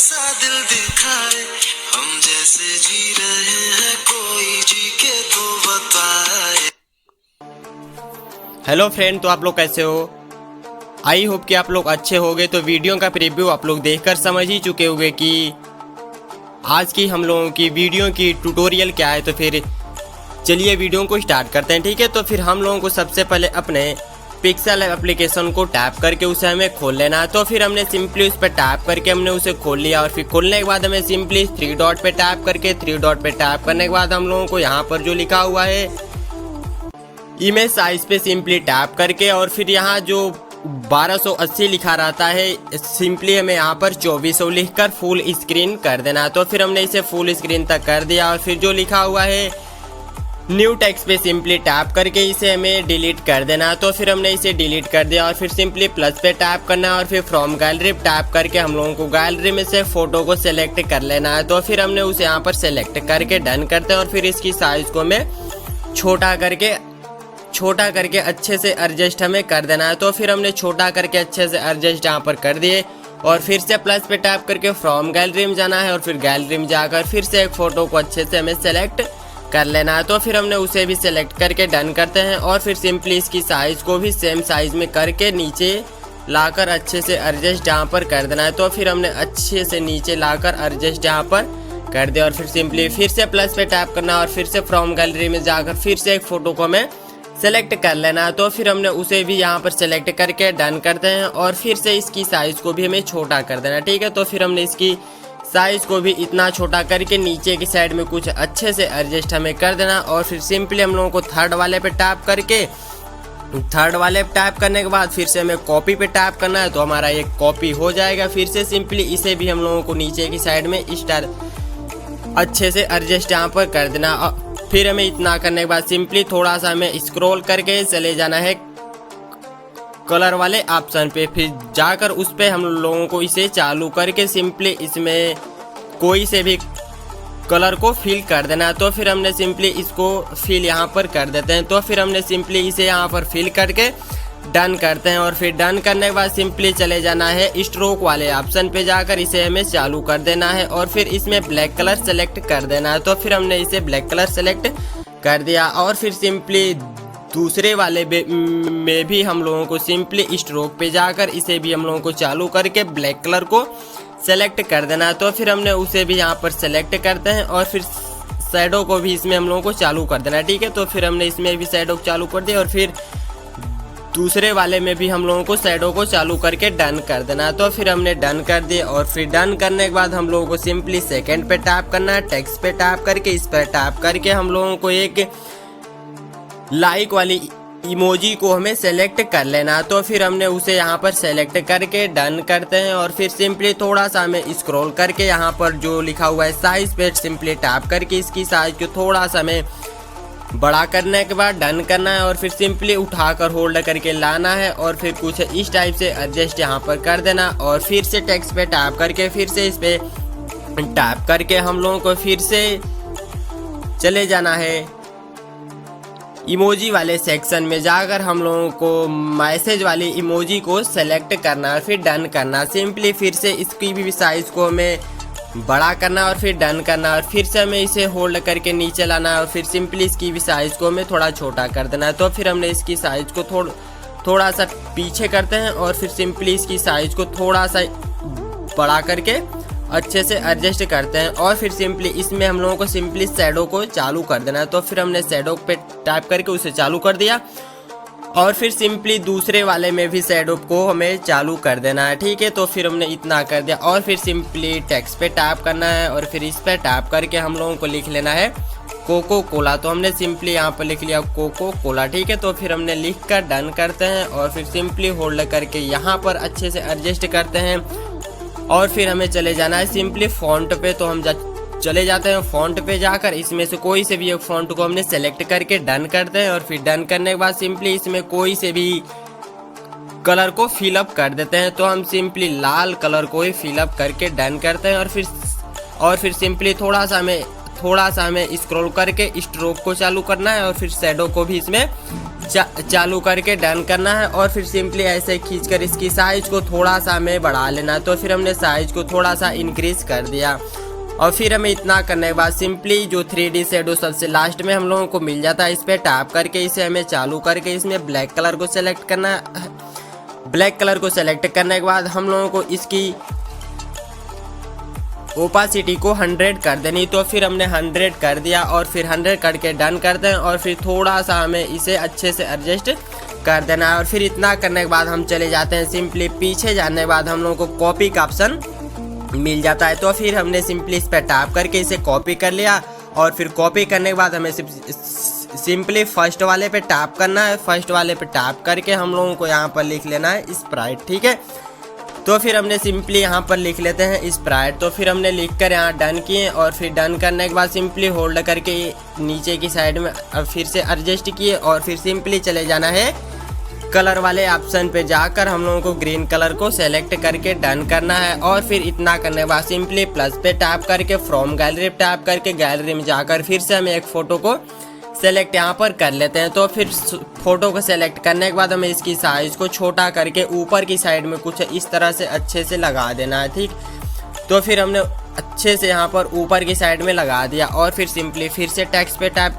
ऐसा दिल दिखाए, हम जैसे जी रहे हैं कोई जी के तो बताए। हेलो फ्रेंड, तो आप लोग कैसे हो? आई होप कि आप लोग अच्छे होंगे। तो वीडियो का प्रीव्यू आप लोग देखकर समझ ही चुके होंगे कि आज की हम लोगों की वीडियो की ट्यूटोरियल क्या है। तो फिर चलिए वीडियो को स्टार्ट करते हैं, ठीक है। तो फिर हम लोगों को सबसे पहले अपने पिक्सेल एप्लीकेशन को टैप करके उसे हमें खोल लेना है। तो फिर हमने सिंपली उस पर टैप करके हमने उसे खोल लिया, और फिर खोलने के बाद हमें सिंपली थ्री डॉट पे टैप करके थ्री डॉट पे टैप करने के बाद हम लोगों को यहाँ पर जो लिखा हुआ है इमेज साइज पे सिंपली टैप करके, और फिर यहाँ जो 1280 लिखा रहता है सिंपली हमें यहाँ पर 2400 लिखकर फुल स्क्रीन कर देना। तो फिर हमने इसे फुल स्क्रीन तक कर दिया, और फिर जो लिखा हुआ है न्यू टेक्स्ट पे सिंपली टैप करके इसे हमें डिलीट कर देना। तो फिर हमने इसे डिलीट कर दिया, और फिर सिंपली प्लस पे टैप करना है, और फिर फ्रॉम गैलरी टैप करके हम लोगों को गैलरी में से फोटो को सिलेक्ट कर लेना है। तो फिर हमने उसे यहाँ पर सिलेक्ट करके डन करते हैं, और फिर इसकी साइज को हमें छोटा करके अच्छे से एडजस्ट हमें कर देना है। तो फिर हमने छोटा करके अच्छे से एडजस्ट यहाँ पर कर दिए, और फिर से प्लस पे टैप करके फ्रॉम गैलरी में जाना है, और फिर गैलरी में जाकर फिर से एक फ़ोटो को अच्छे से हमें सेलेक्ट कर लेना है। तो फिर हमने उसे भी सेलेक्ट करके डन करते हैं, और फिर सिंपली इसकी साइज़ को भी सेम साइज़ में करके नीचे लाकर अच्छे से एडजस्ट यहाँ पर कर देना है। तो फिर हमने अच्छे से नीचे लाकर एडजस्ट यहाँ पर कर दिया, और फिर सिंपली फिर से प्लस पे टैप करना, और फिर से फ्रॉम गैलरी में जाकर फिर से एक फ़ोटो को हमें सेलेक्ट कर लेना है। तो फिर हमने उसे भी यहाँ पर सेलेक्ट करके डन करते हैं, और फिर से इसकी साइज़ को भी हमें छोटा कर देना, ठीक है। तो फिर हमने इसकी साइज़ को भी इतना छोटा करके नीचे की साइड में कुछ अच्छे से एडजस्ट हमें कर देना, और फिर सिंपली हम लोगों को थर्ड वाले पे टैप करके थर्ड वाले पे टैप करने के बाद फिर से हमें कॉपी पे टैप करना है। तो हमारा ये कॉपी हो जाएगा। फिर से सिंपली इसे भी हम लोगों को नीचे की साइड में स्टार अच्छे से एडजस्ट यहाँ पर कर देना। फिर हमें इतना करने के बाद सिंपली थोड़ा सा हमें स्क्रॉल करके चले जाना है कलर वाले ऑप्शन पे, फिर जाकर उस पे हम लोगों को इसे चालू करके सिंपली इसमें कोई से भी कलर को फिल कर देना। तो फिर हमने सिंपली इसको फिल यहाँ पर कर देते हैं। तो फिर हमने सिंपली इसे यहाँ पर फिल करके डन करते हैं, और फिर डन करने के बाद सिंपली चले जाना है स्ट्रोक वाले ऑप्शन पे जाकर इसे हमें चालू कर देना है, और फिर इसमें ब्लैक कलर सेलेक्ट कर देना है। तो फिर हमने इसे ब्लैक कलर सेलेक्ट कर दिया, और फिर सिंपली दूसरे वाले में भी हम लोगों को सिंपली स्ट्रोक पे जाकर इसे भी हम लोगों को चालू करके ब्लैक कलर को सेलेक्ट कर देना है। तो फिर हमने उसे भी यहाँ पर सेलेक्ट करते हैं, और फिर शैडो को भी इसमें हम लोगों को चालू कर देना है, ठीक है। तो फिर हमने इसमें भी शैडो चालू कर दिया, और फिर दूसरे वाले में भी हम लोगों को शैडो को चालू करके डन कर देना। तो फिर हमने डन कर दिए, और फिर डन करने के बाद हम लोगों को सिंपली सेकंड पे टैप करना है, टेक्स्ट पे टैप करके इस पर टैप करके हम लोगों को एक लाइक वाली इमोजी को हमें सेलेक्ट कर लेना। तो फिर हमने उसे यहाँ पर सेलेक्ट करके डन करते हैं, और फिर सिंपली थोड़ा सा हमें स्क्रॉल करके यहाँ पर जो लिखा हुआ है साइज पे सिंपली टैप करके इसकी साइज को थोड़ा सा हमें बड़ा करने के बाद डन करना है, और फिर सिंपली उठाकर होल्ड करके लाना है, और फिर कुछ इस टाइप से एडजस्ट यहाँ पर कर देना, और फिर से टेक्स्ट पे टैप करके फिर से इस पे टैप करके हम लोगों को फिर से चले जाना है इमोजी वाले सेक्शन में जाकर हम लोगों को मैसेज वाली इमोजी को सेलेक्ट करना है, फिर डन करना। सिंपली फिर से इसकी भी साइज़ को हमें बड़ा करना, और फिर डन करना, और फिर से हमें इसे होल्ड करके नीचे लाना, और फिर सिंपली इसकी भी साइज़ को हमें थोड़ा छोटा कर देना है। तो फिर हमने इसकी साइज़ को थोड़ा सा पीछे करते हैं, और फिर सिंपली इसकी साइज़ को थोड़ा सा बड़ा करके अच्छे से एडजस्ट करते हैं, और फिर सिंपली इसमें हम लोगों को सिंपली शैडो को चालू कर देना है। तो फिर हमने शैडो पे टैप करके उसे चालू कर दिया, और फिर सिंपली दूसरे वाले में भी शैडो को हमें चालू कर देना है, ठीक है। तो फिर हमने इतना कर दिया, और फिर सिंपली टेक्स्ट पे टैप करना है, और फिर इस पे टैप करके हम लोगों को लिख लेना है कोको कोला। तो हमने सिंपली यहाँ पर लिख लिया कोको कोला, ठीक है। तो फिर हमने लिख कर डन करते हैं, और फिर सिंपली होल्ड करके यहाँ पर अच्छे से एडजस्ट करते हैं, और फिर हमें चले जाना है सिंपली फॉन्ट पे। तो हम चले जाते हैं फॉन्ट पे जाकर इसमें से कोई से भी एक फॉन्ट को हमने सेलेक्ट करके डन करते हैं, और फिर डन करने के बाद सिंपली इसमें कोई से भी कलर को फिलअप कर देते हैं। तो हम सिंपली लाल कलर को ही फिलअप करके डन करते हैं, और फिर सिंपली थोड़ा सा हमें स्क्रॉल करके स्ट्रोक को चालू करना है, और फिर शैडो को भी इसमें चालू करके डन करना है और फिर सिंपली ऐसे खींचकर इसकी साइज को थोड़ा सा हमें बढ़ा लेना है। तो फिर हमने साइज को थोड़ा सा इंक्रीज कर दिया और फिर हमें इतना करने के बाद सिंपली जो 3D शेडो सबसे लास्ट में हम लोगों को मिल जाता है, इस पर टैप करके इसे हमें चालू करके इसमें ब्लैक कलर को सेलेक्ट करना है। ब्लैक कलर को सेलेक्ट करने के बाद हम लोगों को इसकी ओपासिटी को 100 कर देनी। तो फिर हमने 100 कर दिया और फिर 100 करके डन कर दें और फिर थोड़ा सा हमें इसे अच्छे से एडजस्ट कर देना है। और फिर इतना करने के बाद हम चले जाते हैं सिंपली पीछे जाने के बाद हम लोगों को कॉपी का ऑप्शन मिल जाता है। तो फिर हमने सिंपली इस पर टैप करके इसे कॉपी कर लिया और फिर कॉपी करने के बाद हमें सिंपली फर्स्ट वाले पे टैप करना है। फर्स्ट वाले पे टैप करके हम लोगों को यहाँ पर लिख लेना है स्प्राइट, ठीक है। तो फिर हमने सिंपली यहाँ पर लिख लेते हैं स्प्राइट। तो फिर हमने लिख कर यहाँ डन किए और फिर डन करने के बाद सिंपली होल्ड करके नीचे की साइड में फिर से एडजस्ट किए और फिर सिंपली चले जाना है कलर वाले ऑप्शन पे जाकर हम लोगों को ग्रीन कलर को सेलेक्ट करके डन करना है। और फिर इतना करने के बाद सिंपली प्लस पे टैप करके फ्रॉम गैलरी पे टैप करके गैलरी में जाकर फिर से हमें एक फ़ोटो को सेलेक्ट यहाँ पर कर लेते हैं। तो फिर फोटो को सेलेक्ट करने के बाद हमें इसकी साइज़ को छोटा करके ऊपर की साइड में कुछ इस तरह से अच्छे से लगा देना है, ठीक। तो फिर हमने अच्छे से यहाँ पर ऊपर की साइड में लगा दिया और फिर सिंपली फिर से टेक्स्ट पे टैप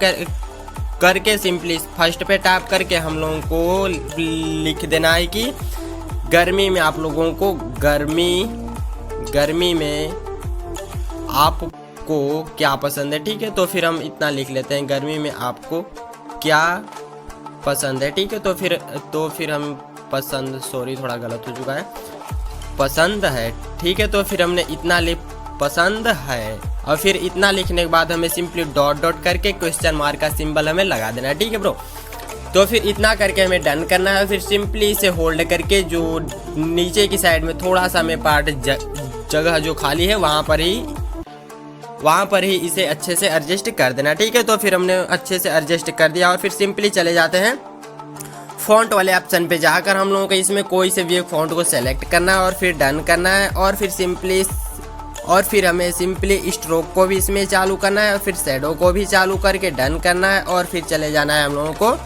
करके सिंपली फर्स्ट पे टैप करके हम लोगों को लिख देना है कि गर्मी में आप लोगों को गर्मी में आपको क्या पसंद है, ठीक है। तो फिर हम इतना लिख लेते हैं गर्मी में आपको क्या पसंद है, ठीक है। तो फिर हम पसंद, सॉरी थोड़ा गलत हो चुका है, पसंद है, ठीक है। तो फिर हमने इतना पसंद है और फिर इतना लिखने के बाद हमें सिंपली डॉट डॉट करके क्वेश्चन मार्क का सिंबल हमें लगा देना है, ठीक है ब्रो। तो फिर इतना करके हमें डन करना है। फिर सिंपली इसे होल्ड करके जो नीचे की साइड में थोड़ा सा हमें पार्ट जगह जो खाली है वहाँ पर ही इसे अच्छे से एडजस्ट कर देना, ठीक है। तो फिर हमने अच्छे से एडजस्ट कर दिया और फिर सिंपली चले जाते हैं फ़ॉन्ट वाले ऑप्शन पे जाकर हम लोगों को इसमें कोई से भी एक फ़ॉन्ट को सेलेक्ट करना है और फिर डन करना है। और फिर हमें सिंपली स्ट्रोक को भी इसमें चालू करना है और फिर शैडो को भी चालू करके डन करना है और फिर चले जाना है हम लोगों को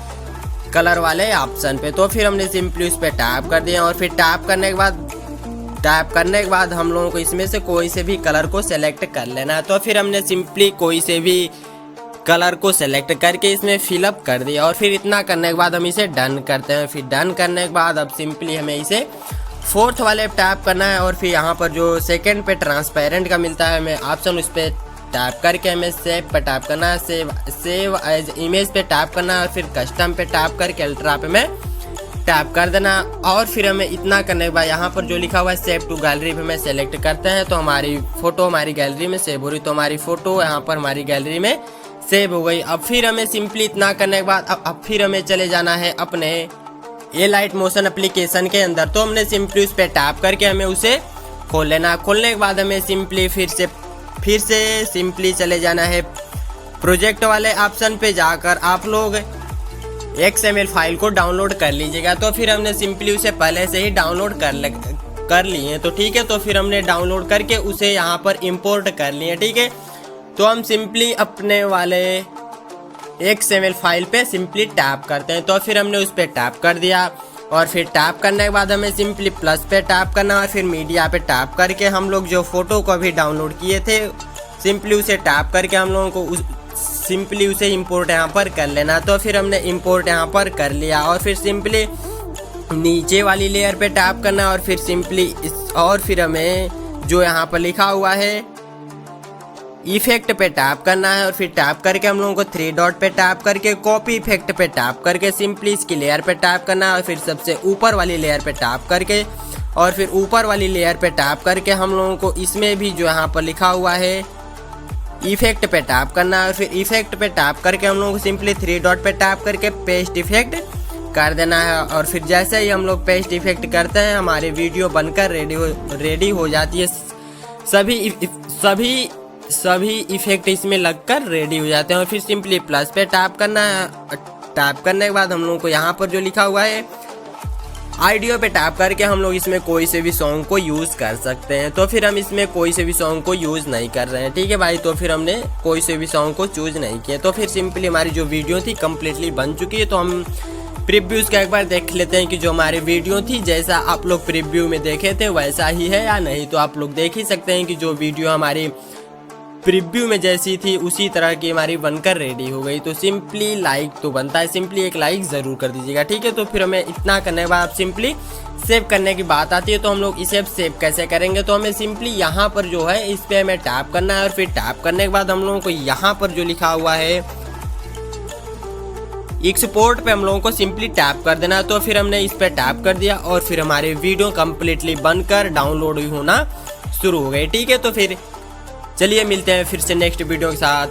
कलर वाले ऑप्शन पे। तो फिर हमने सिंपली उस पर टैप कर दिया और फिर टैप करने के बाद हम लोगों को इसमें से कोई से भी कलर को सेलेक्ट कर लेना है। तो फिर हमने सिंपली कोई से भी कलर को सेलेक्ट करके इसमें फिलअप कर दिया और फिर इतना करने के बाद हम इसे डन करते हैं। फिर डन करने के बाद अब सिंपली हमें इसे फोर्थ वाले टैप करना है और फिर यहाँ पर जो सेकंड पे ट्रांसपेरेंट का मिलता है हमें ऑप्शन, उस पर टैप करके हमें सेव पे टैप करना है, सेव एज इमेज पे टैप करना है और फिर कस्टम पे टैप करके अल्ट्रा पे में टैप कर देना। और फिर हमें इतना करने के बाद यहाँ पर जो लिखा हुआ है सेव टू गैलरी पे हमें सेलेक्ट करते हैं। तो हमारी फ़ोटो हमारी गैलरी में सेव हो रही, तो हमारी फ़ोटो यहाँ पर हमारी गैलरी में सेव हो गई। अब फिर हमें सिंपली इतना करने के बाद अब फिर हमें चले जाना है अपने लाइट मोशन एप्लीकेशन के अंदर। तो हमने सिंपली उस पर टैप करके हमें उसे खोल लेना। खोलने के बाद हमें सिंपली फिर से सिंपली चले जाना है प्रोजेक्ट वाले ऑप्शन पे जाकर आप लोग XML फाइल को डाउनलोड कर लीजिएगा। तो फिर हमने सिंपली उसे पहले से ही डाउनलोड कर लिए, तो ठीक है। तो फिर हमने डाउनलोड करके उसे यहाँ पर इंपोर्ट कर लिए, ठीक है। तो हम सिंपली अपने वाले XML फाइल पे सिंपली टैप करते हैं। तो फिर हमने उस पर टैप कर दिया और फिर टैप करने के बाद हमें सिंपली प्लस पे टैप करना और फिर मीडिया पे टैप करके हम लोग जो फ़ोटो को अभी डाउनलोड किए थे सिंपली उसे टैप करके हम लोगों को सिंपली उसे इंपोर्ट यहाँ पर कर लेना। तो फिर हमने इंपोर्ट यहाँ पर कर लिया और फिर सिंपली नीचे वाली लेयर पे टैप करना और फिर हमें जो यहाँ पर लिखा हुआ है इफेक्ट पे टैप करना है और फिर टैप करके हम लोगों को 3 डॉट पे टैप करके कॉपी इफेक्ट पे टैप करके सिंपली इसकी लेयर पे टैप करना है और फिर सबसे ऊपर वाली लेयर पे टैप करके और फिर ऊपर वाली लेयर पे टैप करके हम लोगों को इसमें भी जो यहाँ पर लिखा हुआ है इफेक्ट पे टैप करना है और फिर इफेक्ट पे टैप करके हम लोगों को सिंपली 3 डॉट पे टैप करके पेस्ट इफेक्ट कर देना है। और फिर जैसे ही हम लोग पेस्ट इफेक्ट करते हैं हमारी वीडियो बनकर रेडी हो जाती है। सभी इफेक्ट इसमें लगकर रेडी हो जाते हैं और फिर सिंपली प्लस पे टैप करना है। टैप करने के बाद हम लोगों को यहाँ पर जो लिखा हुआ है ऑडियो पे टैप करके हम लोग इसमें कोई से भी सॉन्ग को यूज़ कर सकते हैं। तो फिर हम इसमें कोई से भी सॉन्ग को यूज़ नहीं कर रहे हैं, ठीक है भाई। तो फिर हमने कोई से भी सॉन्ग को चूज़ नहीं किया। तो फिर सिंपली हमारी जो वीडियो थी कम्प्लीटली बन चुकी है। तो हम प्रीव्यूज का एक बार देख लेते हैं कि जो हमारी वीडियो थी जैसा आप लोग प्रीव्यू में देखे थे वैसा ही है या नहीं। तो आप लोग देख ही सकते हैं कि जो वीडियो हमारी प्रीव्यू में जैसी थी उसी तरह की हमारी बनकर रेडी हो गई। तो सिंपली लाइक तो बनता है, सिंपली एक लाइक ज़रूर कर दीजिएगा, ठीक है। तो फिर हमें इतना करने के बाद सिंपली सेव करने की बात आती है। तो हम लोग इसे सेव कैसे करेंगे, तो हमें सिंपली यहाँ पर जो है इस पर हमें टैप करना है और फिर टैप करने के बाद हम लोगों को यहाँ पर जो लिखा हुआ है एक्सपोर्ट पे हम लोगों को सिंपली टैप कर देना। तो फिर हमने इस पे टैप कर दिया और फिर हमारे वीडियो कम्प्लीटली बनकर डाउनलोड होना शुरू हो गए, ठीक है। तो फिर चलिए मिलते हैं फिर से नेक्स्ट वीडियो के साथ,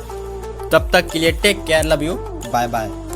तब तक के लिए take care, love you, bye bye.